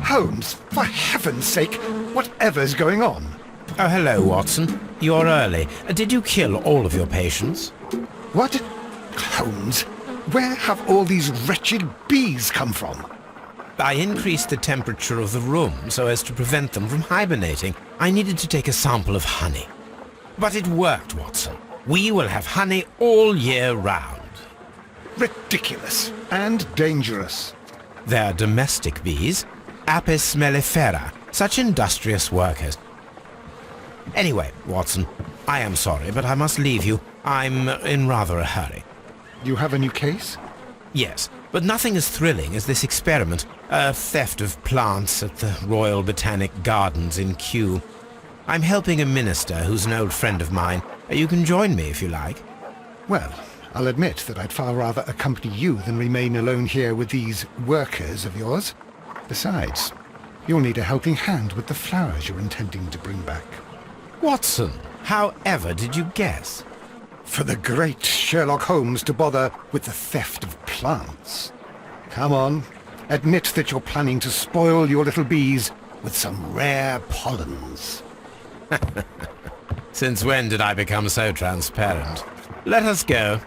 Holmes, for heaven's sake, whatever's going on? Oh, hello, Watson. You're early. Did you kill all of your patients? What? Holmes, where have all these wretched bees come from? I increased the temperature of the room so as to prevent them from hibernating. I needed to take a sample of honey. But it worked, Watson. We will have honey all year round. Ridiculous and dangerous. They're domestic bees, Apis mellifera, such industrious workers. Anyway, Watson, I am sorry, but I must leave you. I'm in rather a hurry. You have a new case? Yes, but nothing as thrilling as this experiment. A theft of plants at the Royal Botanic Gardens in Kew. I'm helping a minister who's an old friend of mine. You can join me if you like. Well, I'll admit that I'd far rather accompany you than remain alone here with these workers of yours. Besides, you'll need a helping hand with the flowers you're intending to bring back. Watson, how ever did you guess? For the great Sherlock Holmes to bother with the theft of plants. Come on, admit that you're planning to spoil your little bees with some rare pollens. Since when did I become so transparent? Let us go.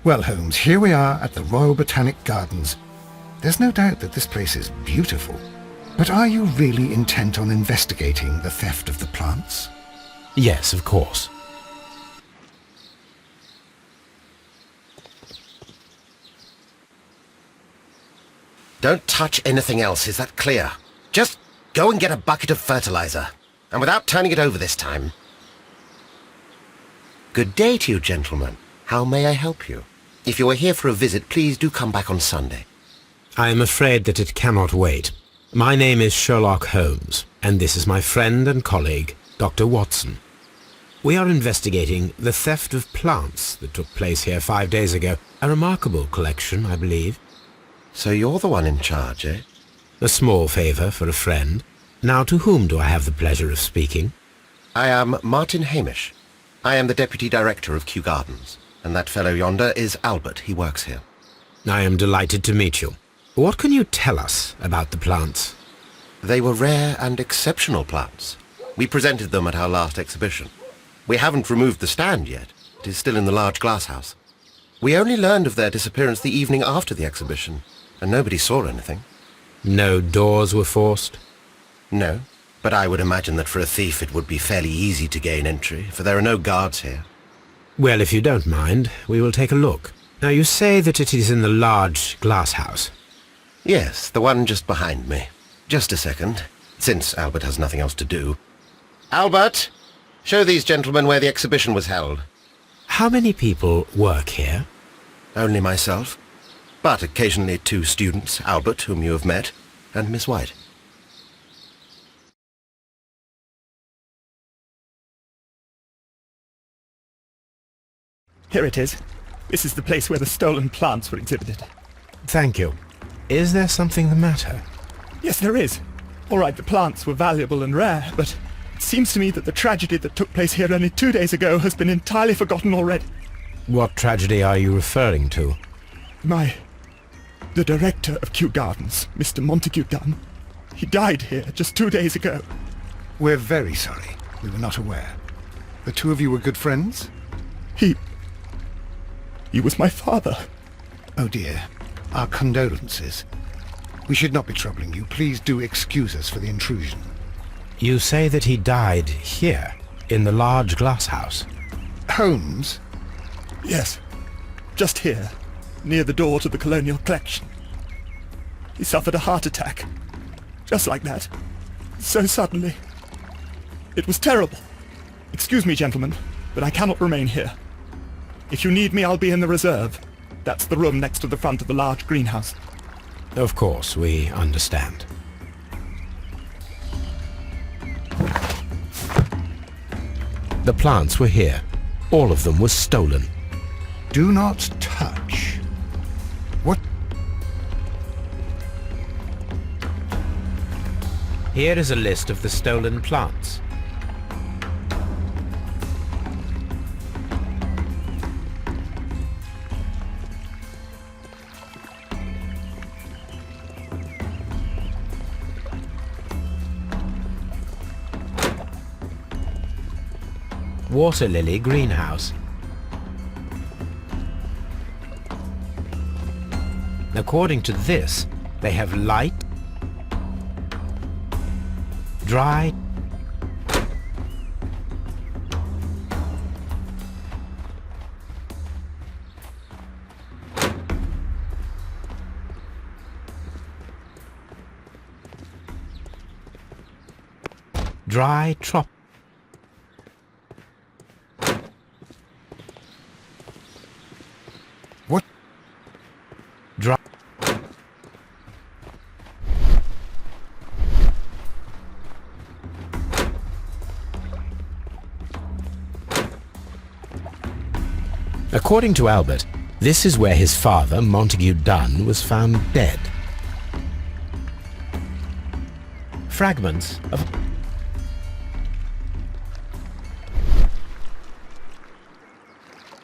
Well, Holmes, here we are at the Royal Botanic Gardens. There's no doubt that this place is beautiful. But are you really intent on investigating the theft of the plants? Yes, of course. Don't touch anything else, is that clear? Just go and get a bucket of fertilizer. And without turning it over this time. Good day to you, gentlemen. How may I help you? If you are here for a visit, please do come back on Sunday. I am afraid that it cannot wait. My name is Sherlock Holmes, and this is my friend and colleague, Dr. Watson. We are investigating the theft of plants that took place here 5 days ago. A remarkable collection, I believe. So you're the one in charge, eh? A small favour for a friend. Now, to whom do I have the pleasure of speaking? I am Martin Hamish. I am the Deputy Director of Kew Gardens, and that fellow yonder is Albert. He works here. I am delighted to meet you. What can you tell us about the plants? They were rare and exceptional plants. We presented them at our last exhibition. We haven't removed the stand yet. It is still in the large glass house. We only learned of their disappearance the evening after the exhibition, and nobody saw anything. No doors were forced? No, but I would imagine that for a thief it would be fairly easy to gain entry, for there are no guards here. Well, if you don't mind, we will take a look. Now, you say that it is in the large glass house. Yes, the one just behind me. Just a second, since Albert has nothing else to do. Albert, show these gentlemen where the exhibition was held. How many people work here? Only myself, but occasionally 2 students, Albert, whom you have met, and Miss White. Here it is. This is the place where the stolen plants were exhibited. Thank you. Is there something the matter? Yes, there is. All right, the plants were valuable and rare, but it seems to me that the tragedy that took place here only 2 days ago has been entirely forgotten already. What tragedy are you referring to? The director of Kew Gardens, Mr. Montague Dunn, he died here just 2 days ago. We're very sorry. We were not aware. The two of you were good friends? He was my father. Oh dear. Our condolences. We should not be troubling you. Please do excuse us for the intrusion. You say that he died here, in the large glass house. Holmes? Yes, just here, near the door to the Colonial Collection. He suffered a heart attack. Just like that. So suddenly. It was terrible. Excuse me, gentlemen, but I cannot remain here. If you need me, I'll be in the reserve. That's the room next to the front of the large greenhouse. Of course, we understand. The plants were here. All of them were stolen. Do not touch. What? Here is a list of the stolen plants. Water lily greenhouse. According to this, they have light, dry, trop. What? Dry. According to Albert, this is where his father, Montague Dunn, was found dead. Fragments of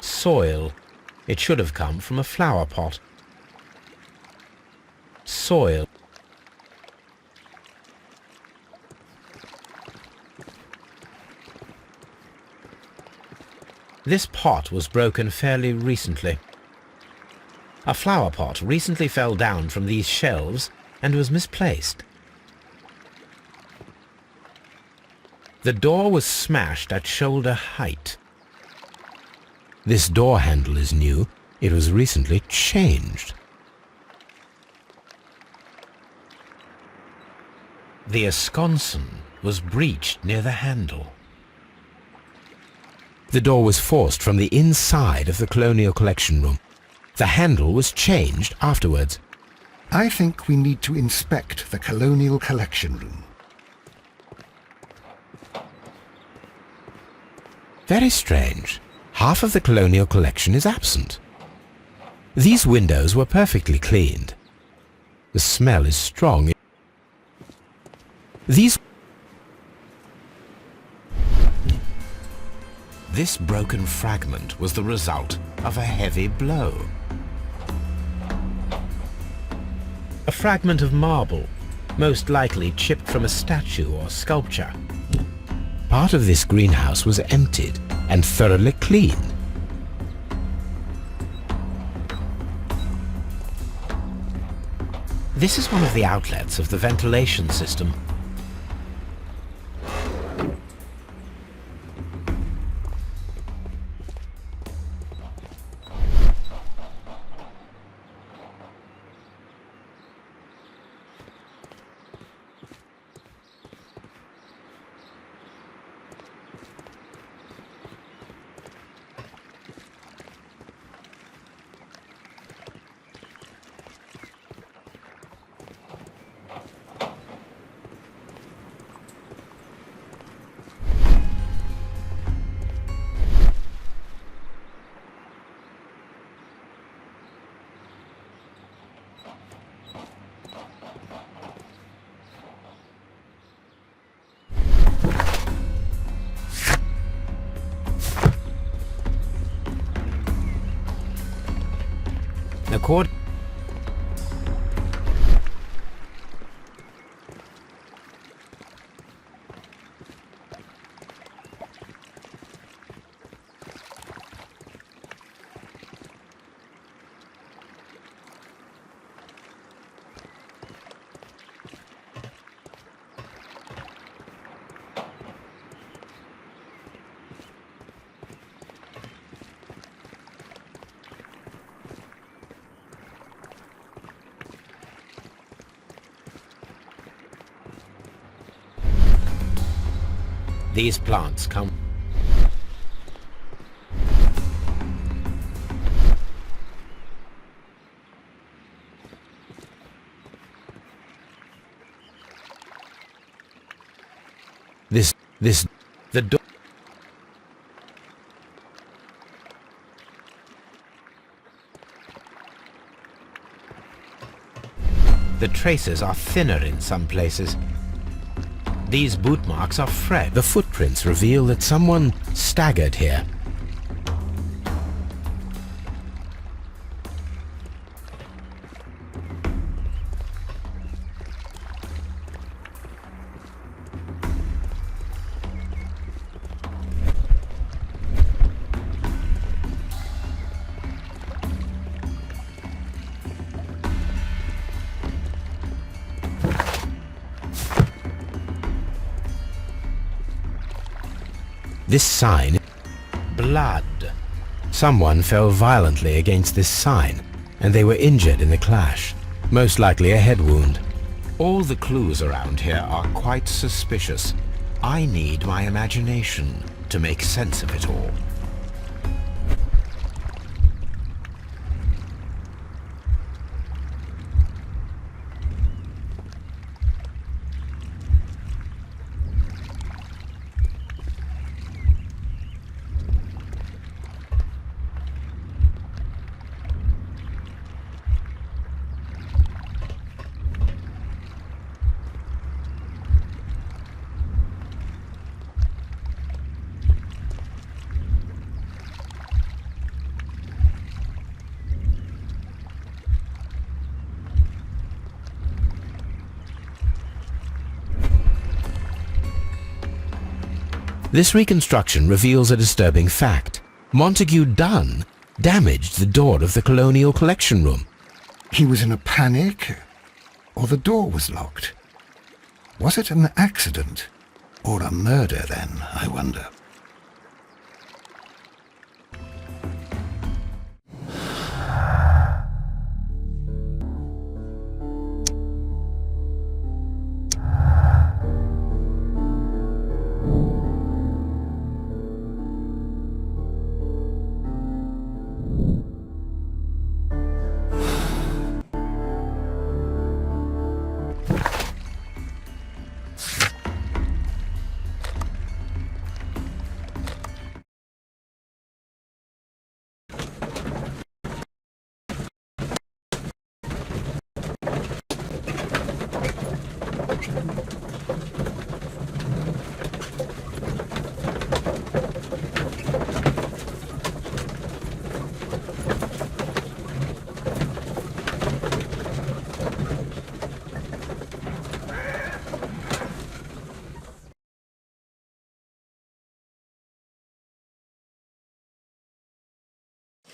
soil. It should have come from a flower pot. Soil. This pot was broken fairly recently. A flower pot recently fell down from these shelves and was misplaced. The door was smashed at shoulder height. This door handle is new. It was recently changed. The esconsson was breached near the handle. The door was forced from the inside of the Colonial Collection room. The handle was changed afterwards. I think we need to inspect the Colonial Collection room. Very strange. Half of the Colonial Collection is absent. These windows were perfectly cleaned. The smell is strong. This broken fragment was the result of a heavy blow. fragment of marble, most likely chipped from a statue or sculpture. Part of this greenhouse was emptied and thoroughly cleaned. This is one of the outlets of the ventilation system. These plants come. The door. The traces are thinner in some places. These boot marks are fresh. The footprints reveal that someone staggered here. This sign, blood. Someone fell violently against this sign, and they were injured in the clash, most likely a head wound. All the clues around here are quite suspicious. I need my imagination to make sense of it all. This reconstruction reveals a disturbing fact. Montague Dunn damaged the door of the Colonial Collection Room. He was in a panic, or the door was locked. Was it an accident, or a murder then, I wonder?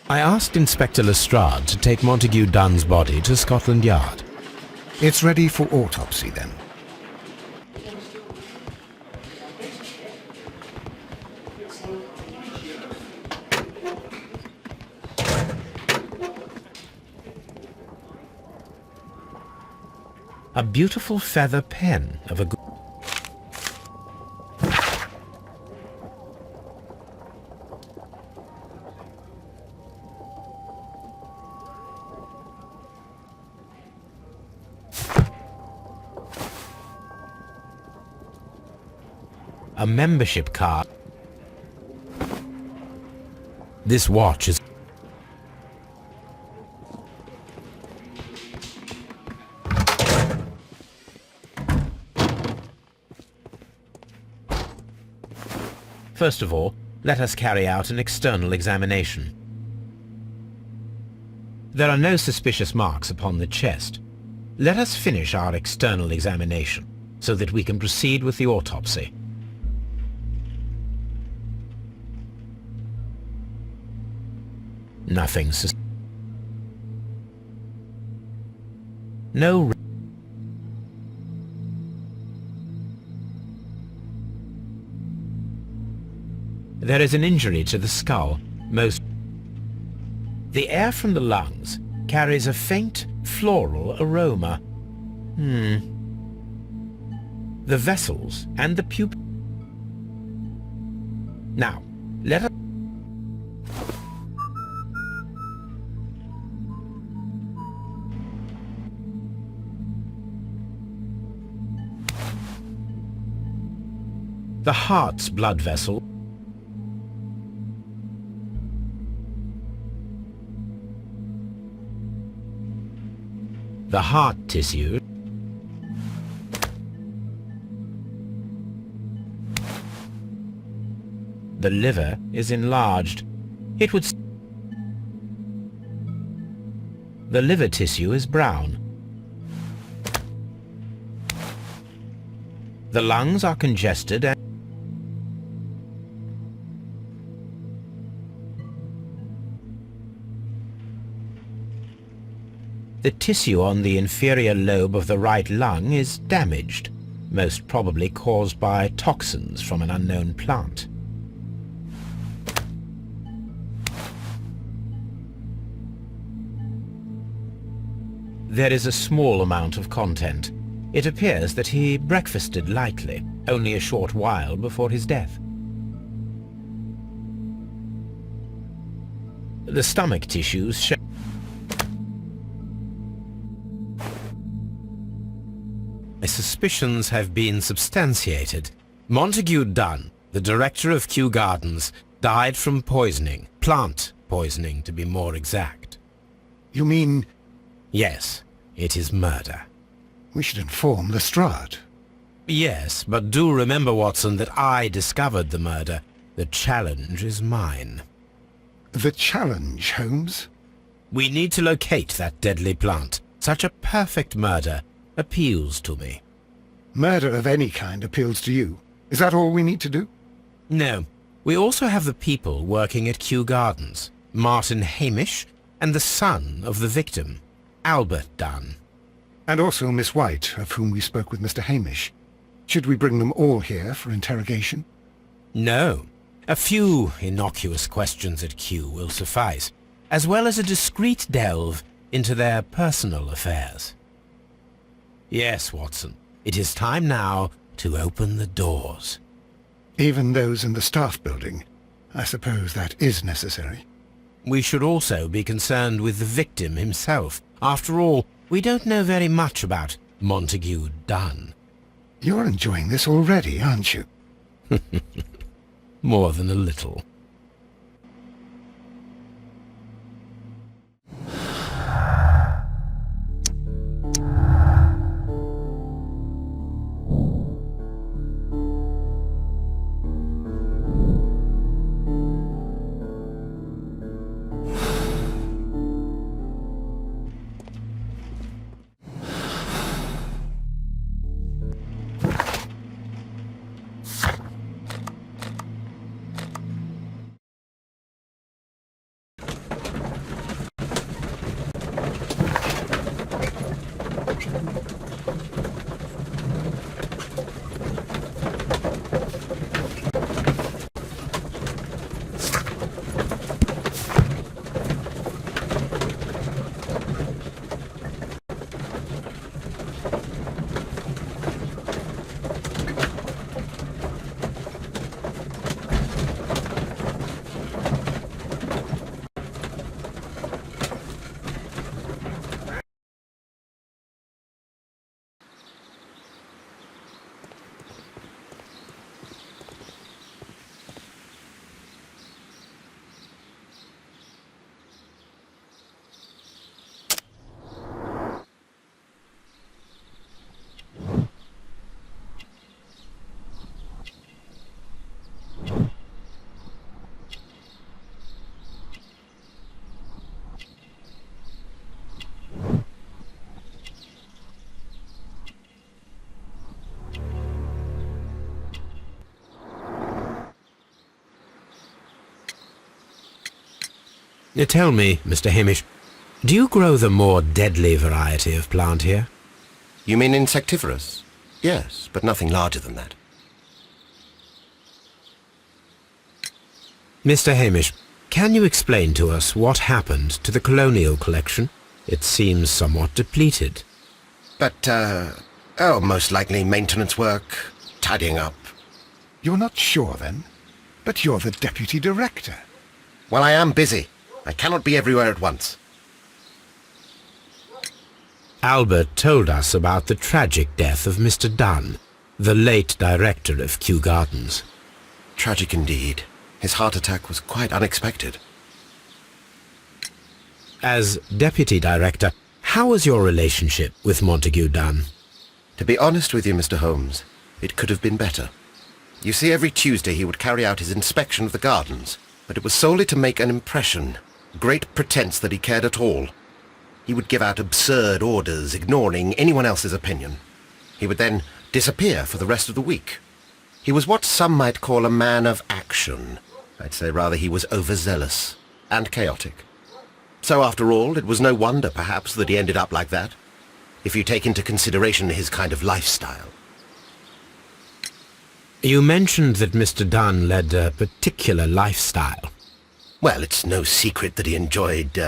I asked Inspector Lestrade to take Montague Dunn's body to Scotland Yard. It's ready for autopsy then. A beautiful feather pen of a good... A membership card. This watch is... First of all, let us carry out an external examination. There are no suspicious marks upon the chest. Let us finish our external examination, so that we can proceed with the autopsy. Nothing No... There is an injury to the skull. The air from the lungs carries a faint floral aroma. The vessels and the pupil... Now, let us... The heart's blood vessel... The heart tissue... The liver is enlarged. It would... The liver tissue is brown. The lungs are congested and... The tissue on the inferior lobe of the right lung is damaged, most probably caused by toxins from an unknown plant. There is a small amount of content. It appears that he breakfasted lightly, only a short while before his death. The stomach tissues show... My suspicions have been substantiated. Montague Dunn, the director of Kew Gardens, died from poisoning. Plant poisoning, to be more exact. You mean... Yes, it is murder. We should inform Lestrade. Yes, but do remember, Watson, that I discovered the murder. The challenge is mine. The challenge, Holmes? We need to locate that deadly plant. Such a perfect murder appeals to me. Murder of any kind appeals to you. Is that all we need to do? No. We also have the people working at Kew Gardens. Martin Hamish and the son of the victim, Albert Dunn. And also Miss White, of whom we spoke with Mr. Hamish. Should we bring them all here for interrogation? No. A few innocuous questions at Kew will suffice, as well as a discreet delve into their personal affairs. Yes, Watson, it is time now to open the doors. Even those in the staff building. I suppose that is necessary. We should also be concerned with the victim himself. After all, we don't know very much about Montague Dunn. You're enjoying this already, aren't you? More than a little. Tell me, Mr. Hamish, do you grow the more deadly variety of plant here? You mean insectivorous? Yes, but nothing larger than that. Mr. Hamish, can you explain to us what happened to the colonial collection? It seems somewhat depleted. But, most likely maintenance work, tidying up. You're not sure, then? But you're the deputy director. Well, I am busy. I cannot be everywhere at once. Albert told us about the tragic death of Mr. Dunn, the late director of Kew Gardens. Tragic indeed. His heart attack was quite unexpected. As deputy director, how was your relationship with Montague Dunn? To be honest with you, Mr. Holmes, it could have been better. You see, every Tuesday he would carry out his inspection of the gardens, but it was solely to make an impression, great pretense that he cared at all. He would give out absurd orders, ignoring anyone else's opinion. He would then disappear for the rest of the week. He was what some might call a man of action. I'd say rather he was overzealous and chaotic. So after all, it was no wonder, perhaps, that he ended up like that, if you take into consideration his kind of lifestyle. You mentioned that Mr. Dunn led a particular lifestyle. Well, it's no secret that he enjoyed,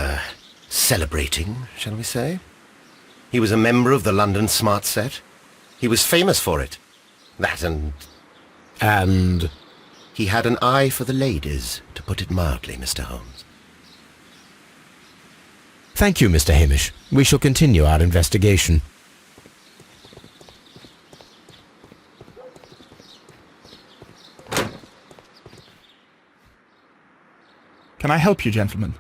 celebrating, shall we say. He was a member of the London Smart Set. He was famous for it. That and... And... He had an eye for the ladies, to put it mildly, Mr. Holmes. Thank you, Mr. Hamish. We shall continue our investigation. Can I help you, gentlemen?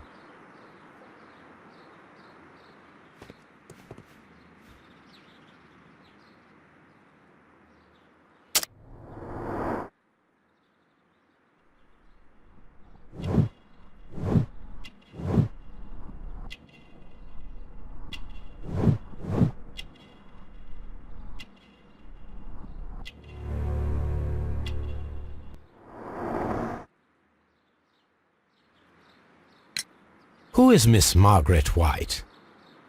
Who is Miss Margaret White?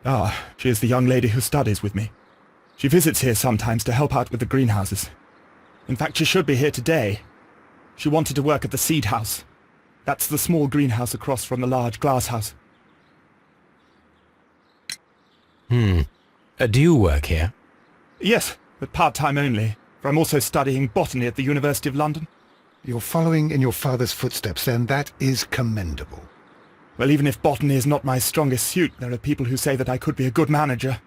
Ah, she is the young lady who studies with me. She visits here sometimes to help out with the greenhouses. In fact, she should be here today. She wanted to work at the seed house. That's the small greenhouse across from the large glass house. Do you work here? Yes, but part-time only, for I'm also studying botany at the University of London. You're following in your father's footsteps, then. That is commendable. Well, even if botany is not my strongest suit, there are people who say that I could be a good manager.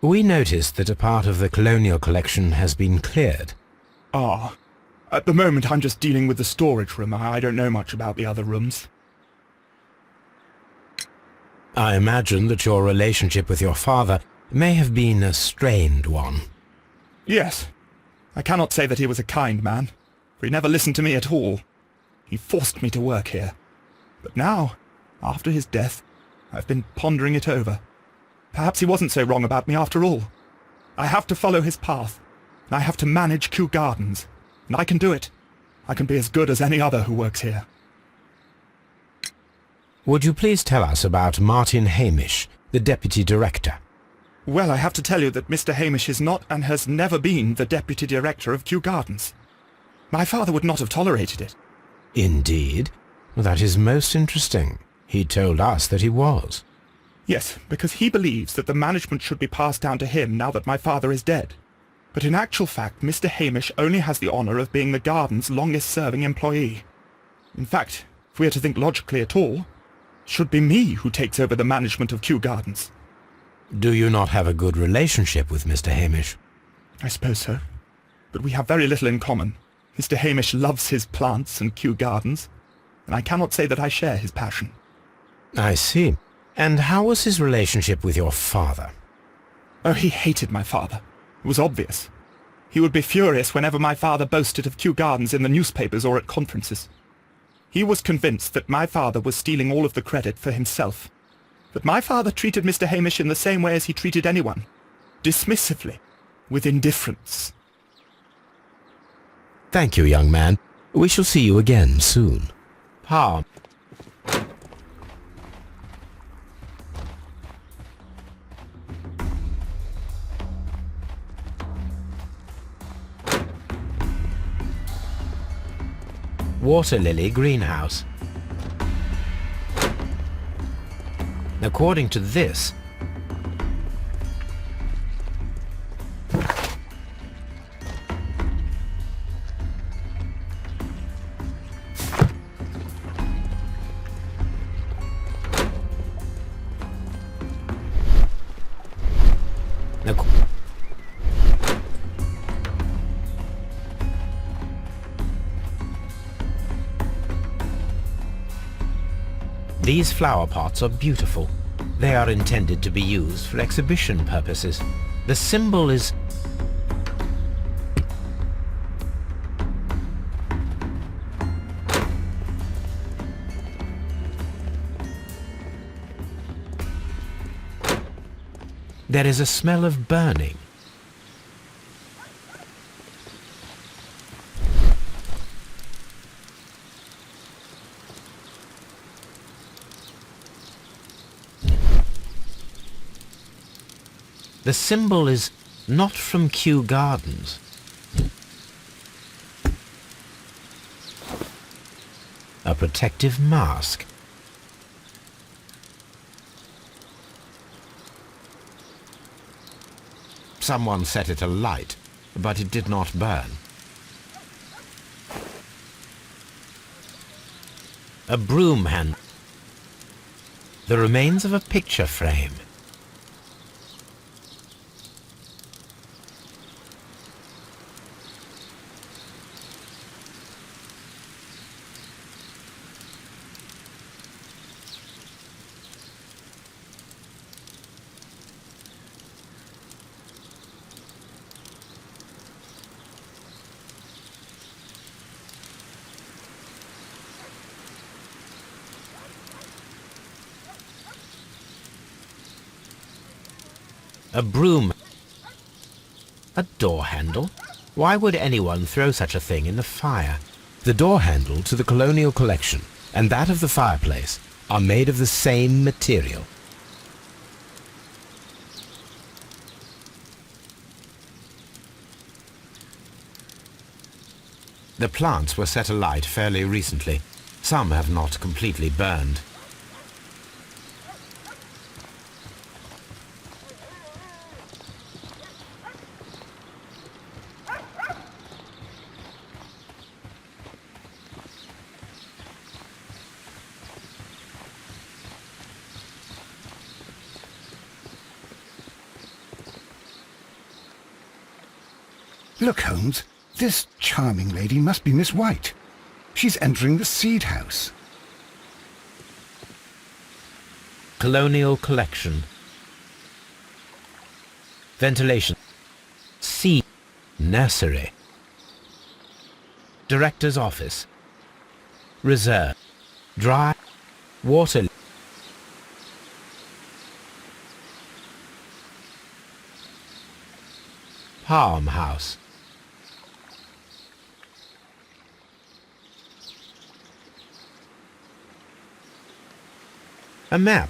We noticed that a part of the colonial collection has been cleared. Ah, at the moment I'm just dealing with the storage room. I don't know much about the other rooms. I imagine that your relationship with your father may have been a strained one. Yes. I cannot say that he was a kind man, for he never listened to me at all. He forced me to work here. But now, after his death, I've been pondering it over. Perhaps he wasn't so wrong about me after all. I have to follow his path, and I have to manage Kew Gardens, and I can do it. I can be as good as any other who works here. Would you please tell us about Martin Hamish, the deputy director? Well, I have to tell you that Mr. Hamish is not and has never been the deputy director of Kew Gardens. My father would not have tolerated it. Indeed? Well, that is most interesting. He told us that he was. Yes, because he believes that the management should be passed down to him now that my father is dead. But in actual fact, Mr. Hamish only has the honour of being the garden's longest-serving employee. In fact, if we are to think logically at all, it should be me who takes over the management of Kew Gardens. Do you not have a good relationship with Mr. Hamish? I suppose so. But we have very little in common. Mr. Hamish loves his plants and Kew Gardens, and I cannot say that I share his passion. I see. And how was his relationship with your father? Oh, he hated my father. It was obvious. He would be furious whenever my father boasted of Kew Gardens in the newspapers or at conferences. He was convinced that my father was stealing all of the credit for himself. But my father treated Mr. Hamish in the same way as he treated anyone. Dismissively. With indifference. Thank you, young man. We shall see you again soon. Pa, water lily greenhouse. According to this, these flower pots are beautiful. They are intended to be used for exhibition purposes. The symbol is there is a smell of burning. The symbol is not from Kew Gardens. A protective mask. Someone set it alight, but it did not burn. A broom handle. The remains of a picture frame. A broom. A door handle? Why would anyone throw such a thing in the fire? The door handle to the Colonial Collection and that of the fireplace are made of the same material. The plants were set alight fairly recently. Some have not completely burned. Look, Holmes, this charming lady must be Miss White. She's entering the seed house. Colonial Collection. Ventilation. Seed. Nursery. Director's Office. Reserve. Dry. Water. Palm House. A map.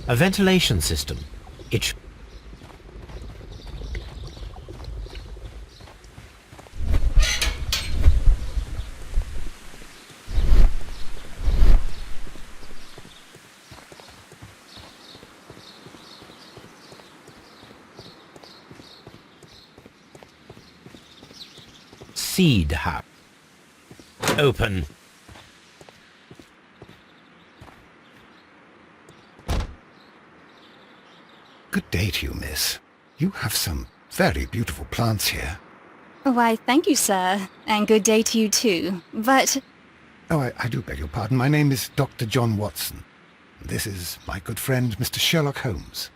A ventilation system. It seed house. Open. Good day to you, miss. You have some very beautiful plants here. Why, thank you, sir. And good day to you, too. But... Oh, I do beg your pardon. My name is Dr. John Watson. This is my good friend, Mr. Sherlock Holmes.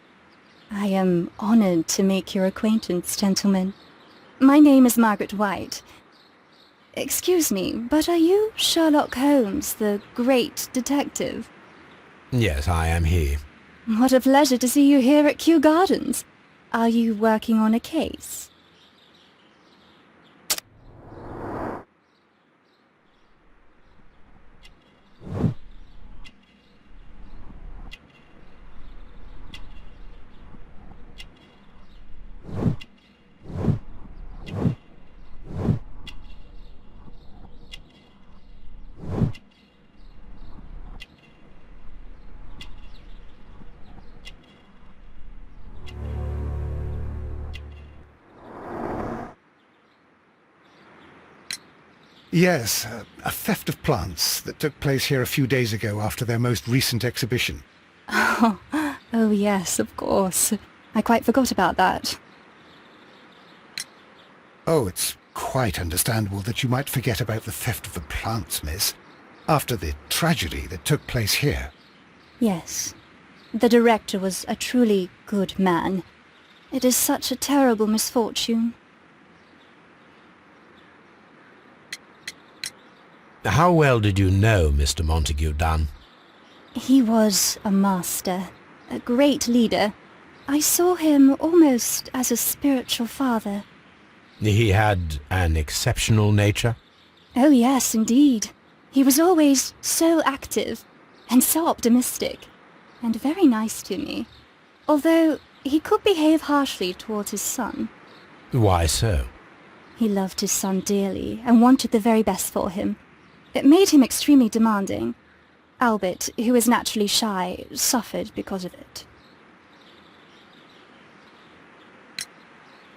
I am honored to make your acquaintance, gentlemen. My name is Margaret White. Excuse me, but are you Sherlock Holmes, the great detective? Yes, I am he. What a pleasure to see you here at Kew Gardens. Are you working on a case? Yes, a theft of plants that took place here a few days ago after their most recent exhibition. Oh yes, of course. I quite forgot about that. Oh, it's quite understandable that you might forget about the theft of the plants, miss, after the tragedy that took place here. Yes. The director was a truly good man. It is such a terrible misfortune. How well did you know Mr. Montague Dunn? He was a master, a great leader. I saw him almost as a spiritual father. He had an exceptional nature? Oh yes, indeed. He was always so active and so optimistic, and very nice to me. Although he could behave harshly towards his son. Why so? He loved his son dearly and wanted the very best for him. It made him extremely demanding. Albert, who is naturally shy, suffered because of it.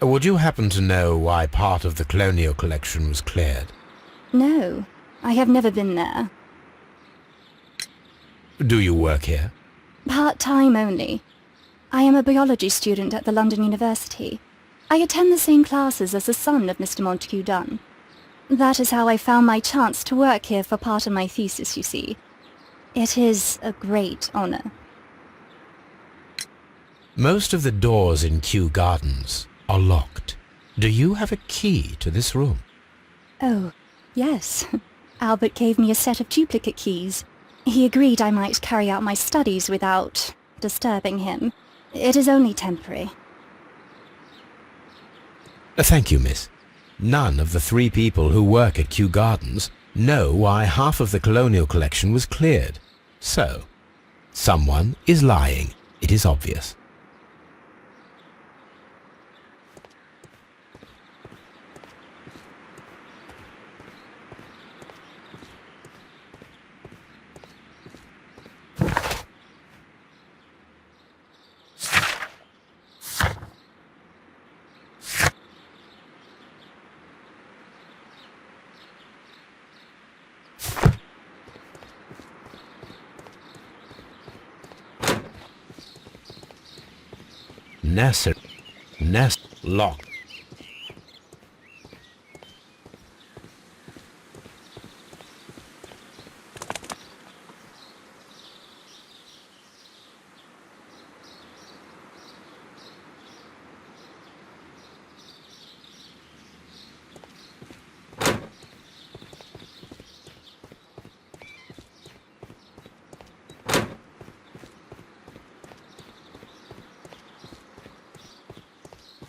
Would you happen to know why part of the colonial collection was cleared? No, I have never been there. Do you work here? Part-time only. I am a biology student at the London University. I attend the same classes as the son of Mr. Montague Dunn. That is how I found my chance to work here for part of my thesis, you see. It is a great honor. Most of the doors in Kew Gardens are locked. Do you have a key to this room? Oh, yes. Albert gave me a set of duplicate keys. He agreed I might carry out my studies without disturbing him. It is only temporary. Thank you, miss. None of the 3 people who work at Kew Gardens know why half of the colonial collection was cleared. So, someone is lying. It is obvious. Nest locked.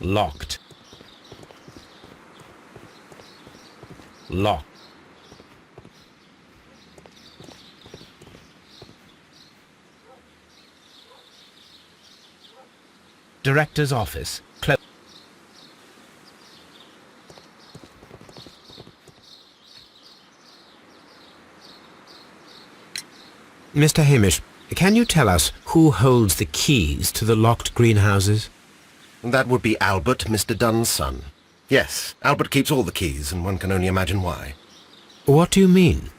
Locked. Locked. Director's office. Mr. Hamish, can you tell us who holds the keys to the locked greenhouses? That would be Albert, Mr. Dunn's son. Yes, Albert keeps all the keys, and one can only imagine why. What do you mean?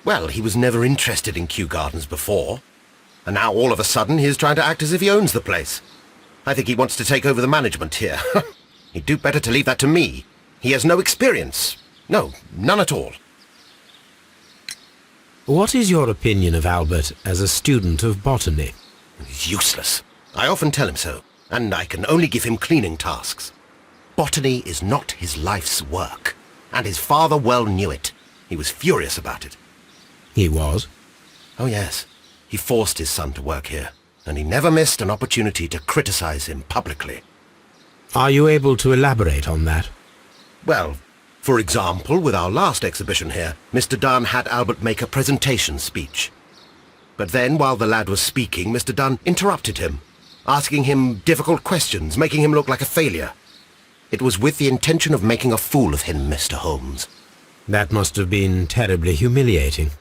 Well, he was never interested in Kew Gardens before. And now all of a sudden he is trying to act as if he owns the place. I think he wants to take over the management here. He'd do better to leave that to me. He has no experience. No, none at all. What is your opinion of Albert as a student of botany? He's useless. I often tell him so, and I can only give him cleaning tasks. Botany is not his life's work, and his father well knew it. He was furious about it. He was? Oh yes, he forced his son to work here, and he never missed an opportunity to criticize him publicly. Are you able to elaborate on that? Well, for example, with our last exhibition here, Mr. Dunn had Albert make a presentation speech. But then, while the lad was speaking, Mr. Dunn interrupted him, asking him difficult questions, making him look like a failure. It was with the intention of making a fool of him, Mr. Holmes. That must have been terribly humiliating.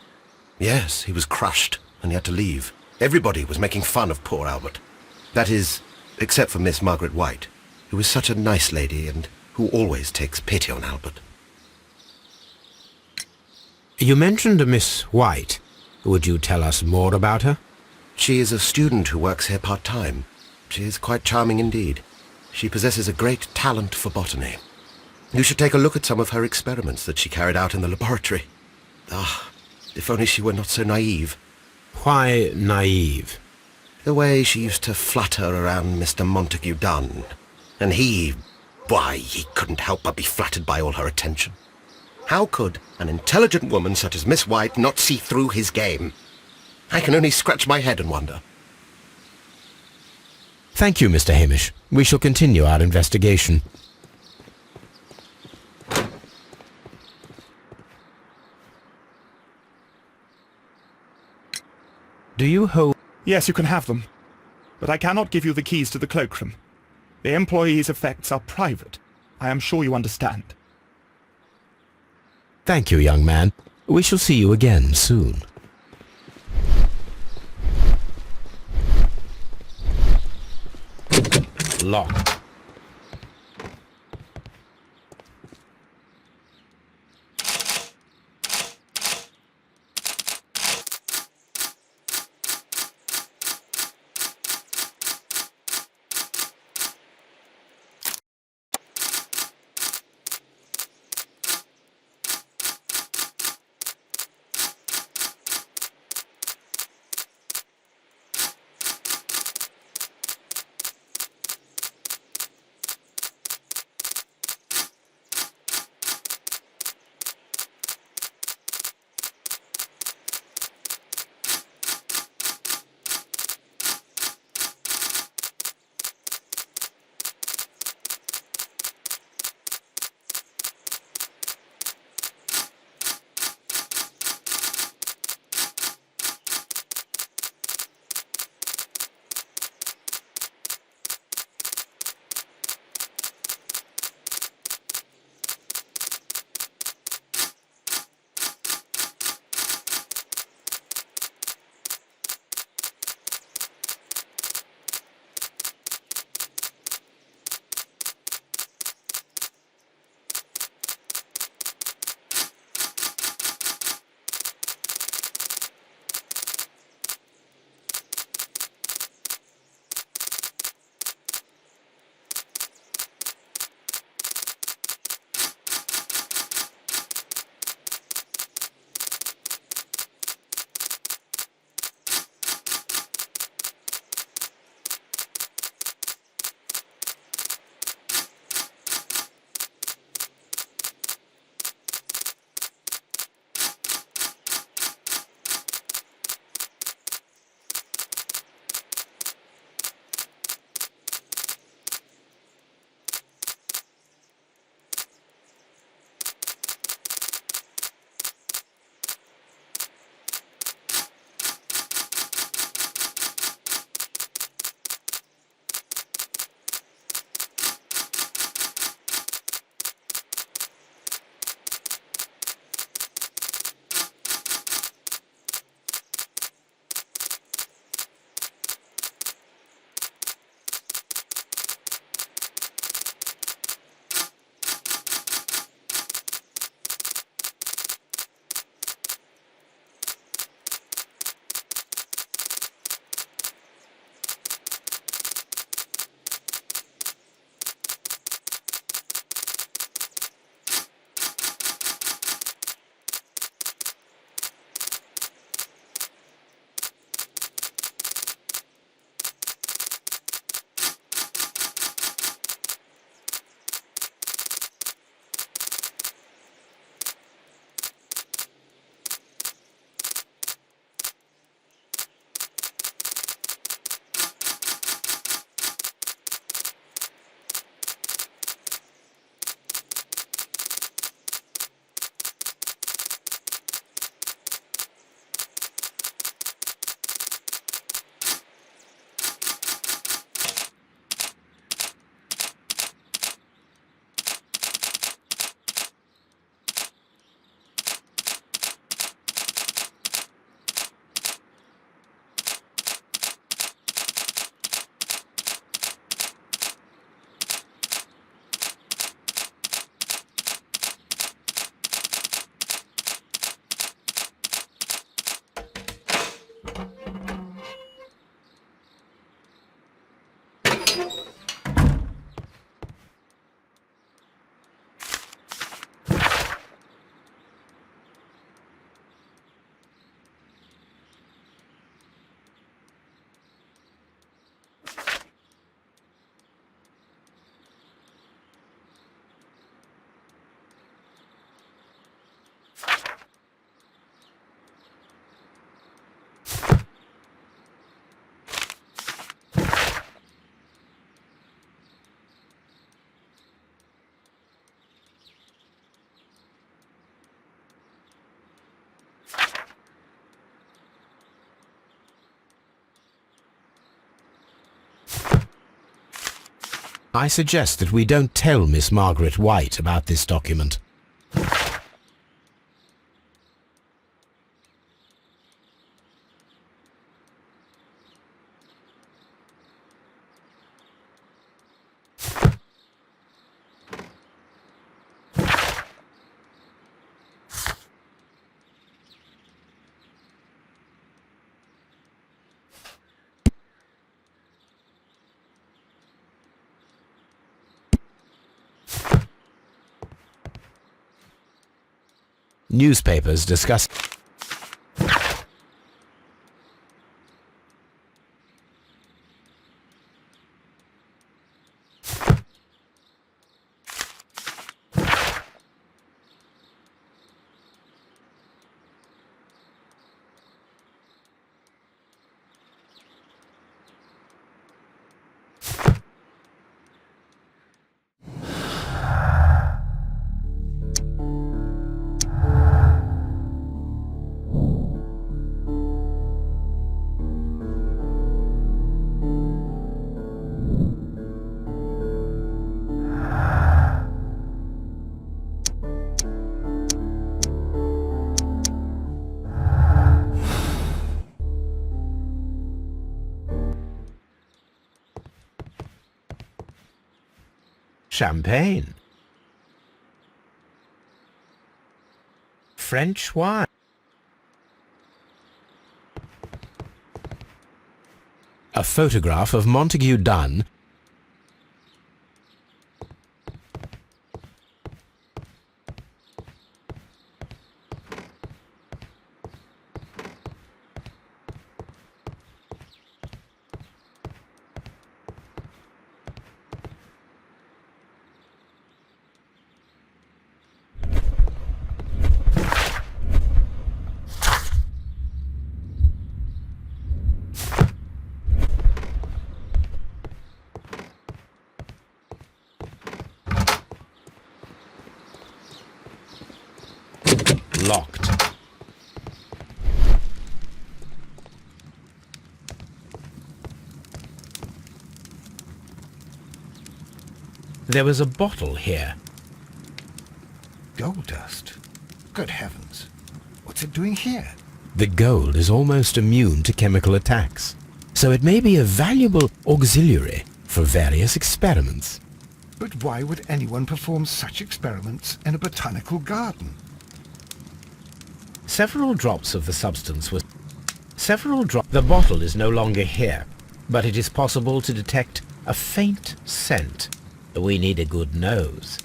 Yes, he was crushed, and he had to leave. Everybody was making fun of poor Albert. That is, except for Miss Margaret White, who is such a nice lady and who always takes pity on Albert. You mentioned a Miss White. Would you tell us more about her? She is a student who works here part-time. She is quite charming indeed. She possesses a great talent for botany. You should take a look at some of her experiments that she carried out in the laboratory. Ah, if only she were not so naive. Why naive? The way she used to flutter around Mr. Montague Dunn. And why, he couldn't help but be flattered by all her attention. How could an intelligent woman such as Miss White not see through his game? I can only scratch my head and wonder. Thank you, Mr. Hamish. We shall continue our investigation. Do you hold... Yes, you can have them. But I cannot give you the keys to the cloakroom. The employees' effects are private. I am sure you understand. Thank you, young man. We shall see you again soon. Locked. I suggest that we don't tell Miss Margaret White about this document. Newspapers discuss champagne, French wine, a photograph of Montague Dunn, locked. There was a bottle here. Gold dust? Good heavens. What's it doing here? The gold is almost immune to chemical attacks, so it may be a valuable auxiliary for various experiments. But why would anyone perform such experiments in a botanical garden? Several drops of the substance were... The bottle is no longer here, but it is possible to detect a faint scent. We need a good nose.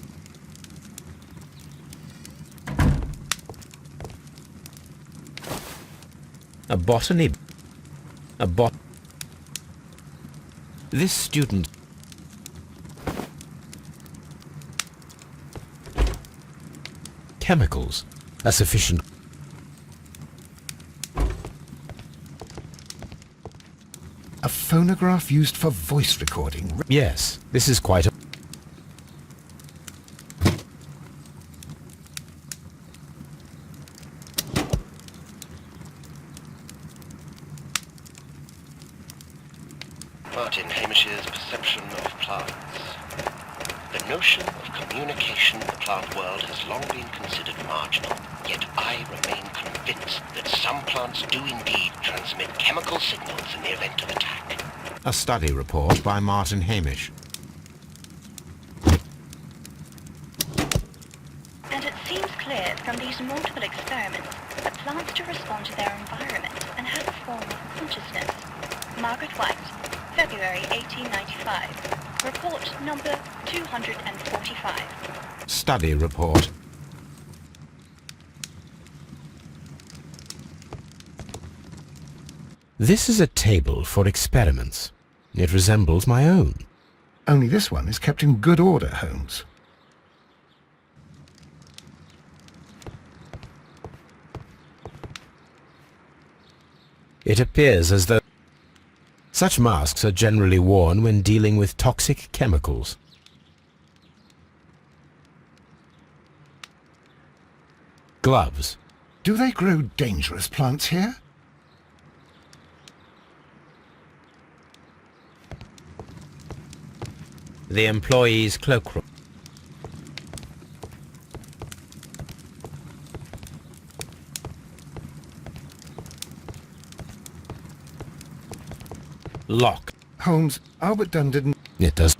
A botany... This student... Chemicals are sufficient... A phonograph used for voice recording. Yes, this is quite a... Martin Hamish's perception of plants. The notion of communication in the plant world has long been considered marginal, yet I remain convinced that some plants do indeed transmit chemical signals in the event of attack. A study report by Martin Hamish. And it seems clear from these multiple experiments that plants do respond to their environment and have a form of consciousness. Margaret White, February 1895. Report number 245. Study report. This is a table for experiments. It resembles my own. Only this one is kept in good order, Holmes. It appears as though such masks are generally worn when dealing with toxic chemicals. Gloves. Do they grow dangerous plants here? The employee's cloakroom. Lock. Holmes, Albert Dunn didn't... It does.